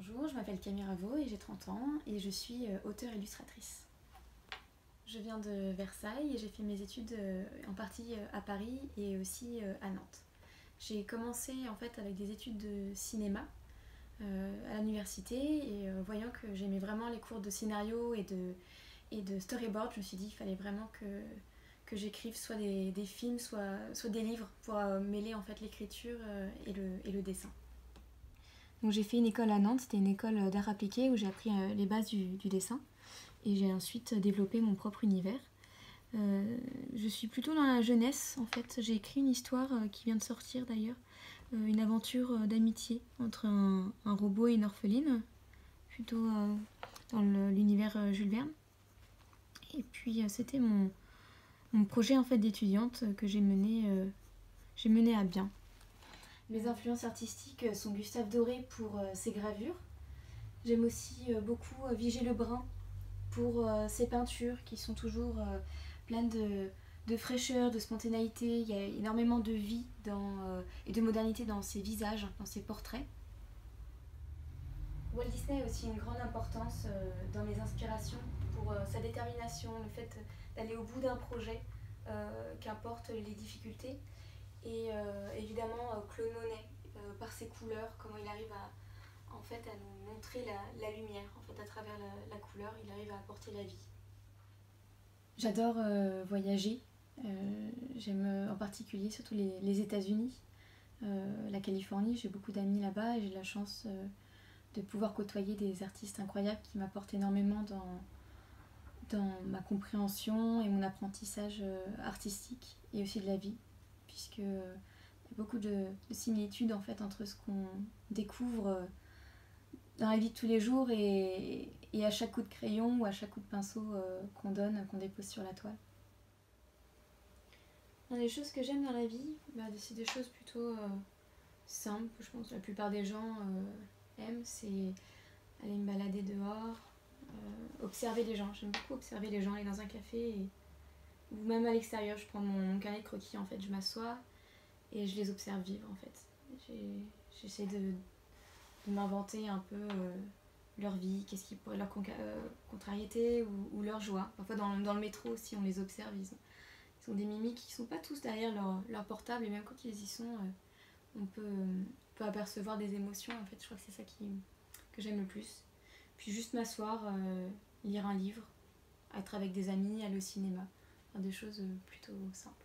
Bonjour, je m'appelle Camille Ravo et j'ai 30 ans et je suis auteure-illustratrice. Je viens de Versailles et j'ai fait mes études en partie à Paris et aussi à Nantes. J'ai commencé en fait avec des études de cinéma à l'université et voyant que j'aimais vraiment les cours de scénario et de storyboard, je me suis dit qu'il fallait vraiment que j'écrive soit des films, soit des livres pour mêler en fait l'écriture et le dessin. Donc j'ai fait une école à Nantes, c'était une école d'art appliqué où j'ai appris les bases du dessin et j'ai ensuite développé mon propre univers. Je suis plutôt dans la jeunesse en fait, j'ai écrit une histoire qui vient de sortir d'ailleurs, une aventure d'amitié entre un robot et une orpheline, plutôt dans l'univers Jules Verne. Et puis c'était mon projet en fait d'étudiante que j'ai mené à bien. Mes influences artistiques sont Gustave Doré pour ses gravures. J'aime aussi beaucoup Vigée Lebrun pour ses peintures qui sont toujours pleines de fraîcheur, de spontanéité. Il y a énormément de vie et de modernité dans ses visages, dans ses portraits. Walt Disney a aussi une grande importance dans mes inspirations pour sa détermination, le fait d'aller au bout d'un projet, qu'importe les difficultés. Et évidemment Claude Monet, par ses couleurs, comment il arrive à nous montrer la lumière. En fait, à travers la couleur, il arrive à apporter la vie. J'adore voyager. J'aime en particulier surtout les États-Unis, la Californie. J'ai beaucoup d'amis là-bas et j'ai la chance de pouvoir côtoyer des artistes incroyables qui m'apportent énormément dans ma compréhension et mon apprentissage artistique et aussi de la vie, puisque il y a beaucoup de similitudes en fait entre ce qu'on découvre dans la vie de tous les jours et à chaque coup de crayon ou à chaque coup de pinceau qu'on dépose sur la toile. Les choses que j'aime dans la vie, c'est des choses plutôt simples, je pense que la plupart des gens aiment, c'est aller me balader dehors, observer les gens. J'aime beaucoup observer les gens, aller dans un café ou même à l'extérieur, je prends mon carnet de croquis en fait, je m'assois et je les observe vivre en fait. J'essaie de m'inventer un peu leur vie, qu'est-ce qui pourrait leur contrariété ou leur joie. Parfois dans le métro aussi on les observe, ils ont des mimiques qui sont pas tous derrière leur portable et même quand ils y sont, on peut apercevoir des émotions. En fait, je crois que c'est ça que j'aime le plus. Puis juste m'asseoir, lire un livre, être avec des amis, aller au cinéma, faire des choses plutôt simples.